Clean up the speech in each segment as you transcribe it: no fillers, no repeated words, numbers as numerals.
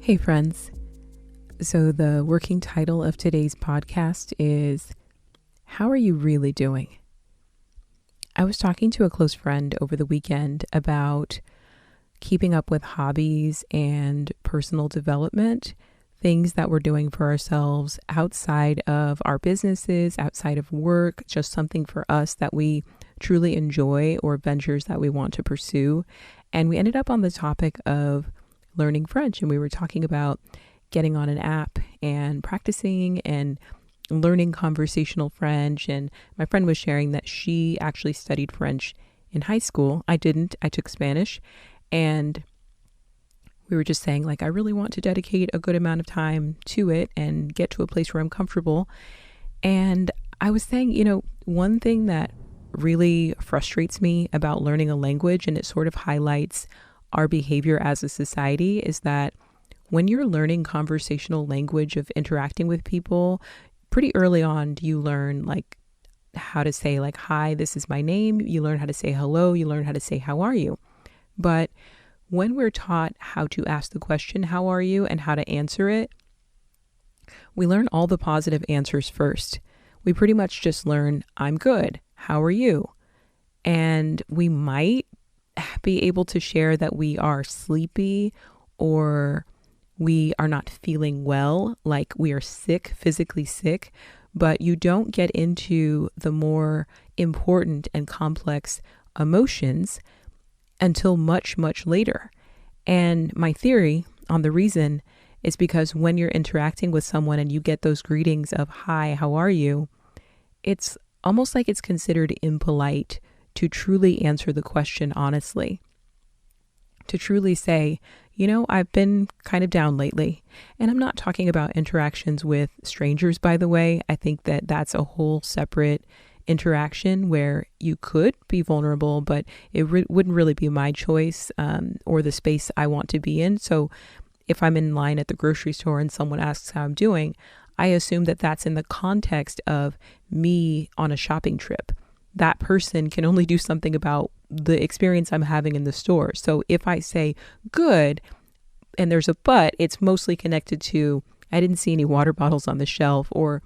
Hey friends. So the working title of today's podcast is How Are You Really Doing? I was talking to a close friend over the weekend about keeping up with hobbies and personal development, things that we're doing for ourselves outside of our businesses, outside of work, just something for us that we truly enjoy or ventures that we want to pursue. And we ended up on the topic of learning French, and we were talking about getting on an app and practicing and learning conversational French. And my friend was sharing that she actually studied French in high school. I didn't. I took Spanish. And we were just saying, I really want to dedicate a good amount of time to it and get to a place where I'm comfortable. And I was saying, one thing that really frustrates me about learning a language, and it sort of highlights our behavior as a society, is that when you're learning conversational language of interacting with people, pretty early on, you learn how to say hi, this is my name. You learn how to say hello. You learn how to say, how are you? But when we're taught how to ask the question, how are you, and how to answer it, we learn all the positive answers first. We pretty much just learn, I'm good. How are you? And we might be able to share that we are sleepy or we are not feeling well, like we are sick, physically sick, but you don't get into the more important and complex emotions until much, much later. And my theory on the reason is because when you're interacting with someone and you get those greetings of, hi, how are you? It's almost like it's considered impolite to truly answer the question honestly, to truly say, I've been kind of down lately. And I'm not talking about interactions with strangers, by the way. I think that that's a whole separate interaction where you could be vulnerable, but it wouldn't really be my choice or the space I want to be in. So if I'm in line at the grocery store and someone asks how I'm doing, I assume that that's in the context of me on a shopping trip. That person can only do something about the experience I'm having in the store. So if I say good and there's a but, it's mostly connected to, I didn't see any water bottles on the shelf, or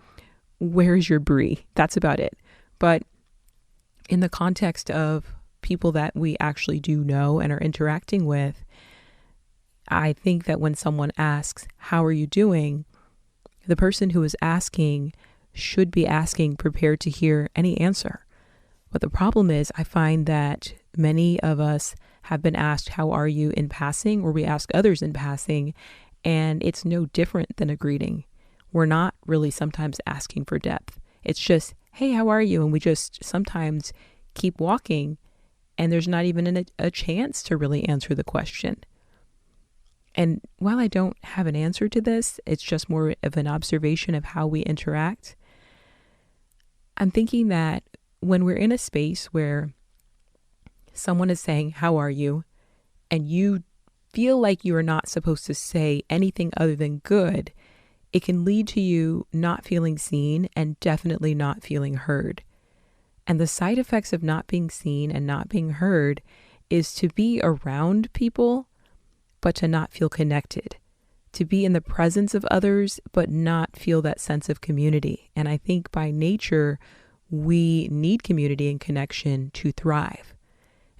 where's your brie? That's about it. But in the context of people that we actually do know and are interacting with, I think that when someone asks, how are you doing? The person who is asking should be asking prepared to hear any answer. But the problem is, I find that many of us have been asked, how are you, in passing, or we ask others in passing, and it's no different than a greeting. We're not really sometimes asking for depth. It's just, hey, how are you? And we just sometimes keep walking, and there's not even a chance to really answer the question. And while I don't have an answer to this, it's just more of an observation of how we interact. I'm thinking that when we're in a space where someone is saying, how are you? And you feel like you are not supposed to say anything other than good, it can lead to you not feeling seen and definitely not feeling heard. And the side effects of not being seen and not being heard is to be around people, but to not feel connected, to be in the presence of others, but not feel that sense of community. And I think by nature, we need community and connection to thrive.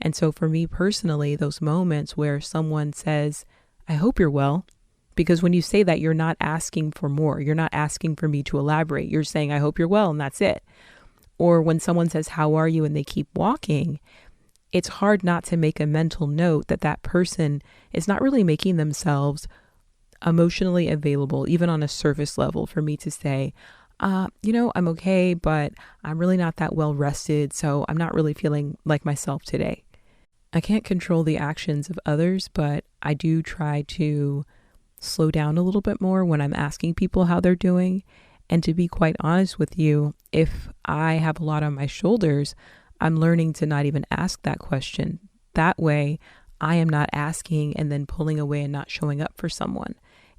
And so for me personally, those moments where someone says, I hope you're well, because when you say that, you're not asking for more. You're not asking for me to elaborate. You're saying, I hope you're well, and that's it. Or when someone says, how are you? And they keep walking, it's hard not to make a mental note that that person is not really making themselves emotionally available, even on a surface level, for me to say, I'm okay, but I'm really not that well rested, so I'm not really feeling like myself today. I can't control the actions of others, but I do try to slow down a little bit more when I'm asking people how they're doing. And to be quite honest with you, if I have a lot on my shoulders, I'm learning to not even ask that question. That way, I am not asking and then pulling away and not showing up for someone.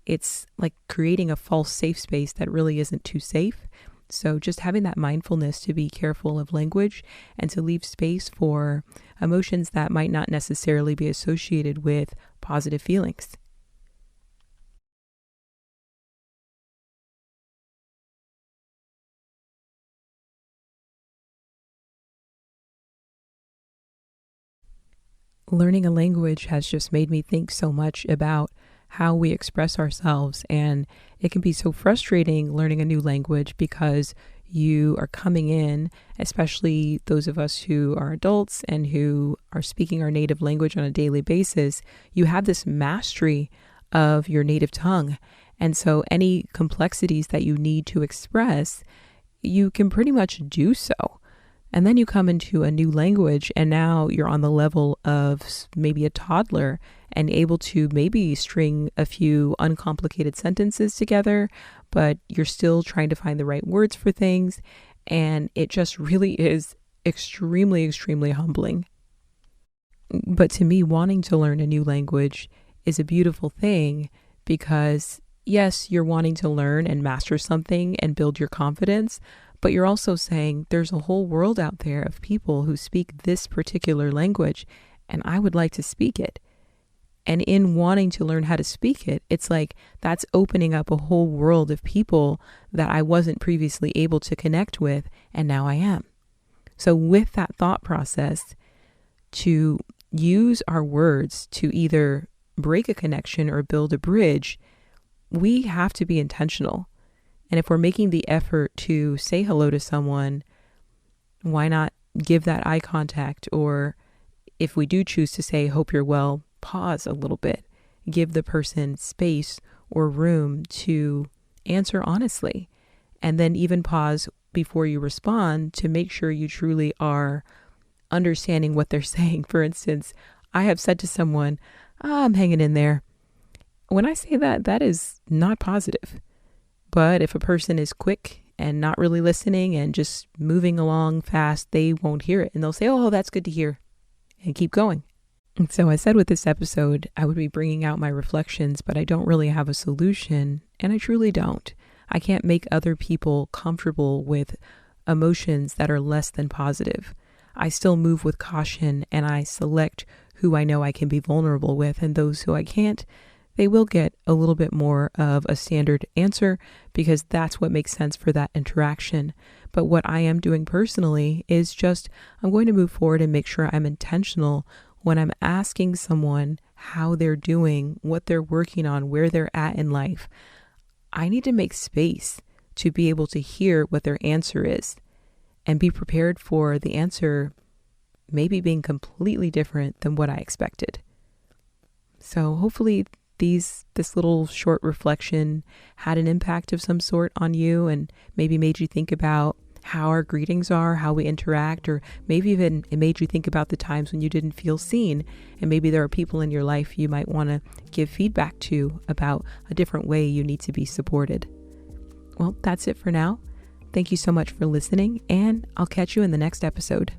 It's like creating a false safe space that really isn't too safe. So just having that mindfulness to be careful of language and to leave space for emotions that might not necessarily be associated with positive feelings. Learning a language has just made me think so much about how we express ourselves. And it can be so frustrating learning a new language because you are coming in, especially those of us who are adults and who are speaking our native language on a daily basis. You have this mastery of your native tongue. And so any complexities that you need to express, you can pretty much do so. And then you come into a new language and now you're on the level of maybe a toddler and able to maybe string a few uncomplicated sentences together, but you're still trying to find the right words for things. And it just really is extremely, extremely humbling. But to me, wanting to learn a new language is a beautiful thing because yes, you're wanting to learn and master something and build your confidence, but you're also saying there's a whole world out there of people who speak this particular language, and I would like to speak it. And in wanting to learn how to speak it, it's like that's opening up a whole world of people that I wasn't previously able to connect with, and now I am. So with that thought process, to use our words to either break a connection or build a bridge, we have to be intentional. And if we're making the effort to say hello to someone, why not give that eye contact? Or if we do choose to say, hope you're well, pause a little bit, give the person space or room to answer honestly. And then even pause before you respond to make sure you truly are understanding what they're saying. For instance, I have said to someone, I'm hanging in there. When I say that, that is not positive. But if a person is quick and not really listening and just moving along fast, they won't hear it. And they'll say, oh, that's good to hear, and keep going. And so I said with this episode, I would be bringing out my reflections, but I don't really have a solution. And I truly don't. I can't make other people comfortable with emotions that are less than positive. I still move with caution and I select who I know I can be vulnerable with, and those who I can't, they will get a little bit more of a standard answer because that's what makes sense for that interaction. But what I am doing personally is just, I'm going to move forward and make sure I'm intentional when I'm asking someone how they're doing, what they're working on, where they're at in life. I need to make space to be able to hear what their answer is and be prepared for the answer maybe being completely different than what I expected. So hopefully this little short reflection had an impact of some sort on you and maybe made you think about how our greetings are, how we interact, or maybe even it made you think about the times when you didn't feel seen. And maybe there are people in your life you might want to give feedback to about a different way you need to be supported. Well, that's it for now. Thank you so much for listening, and I'll catch you in the next episode.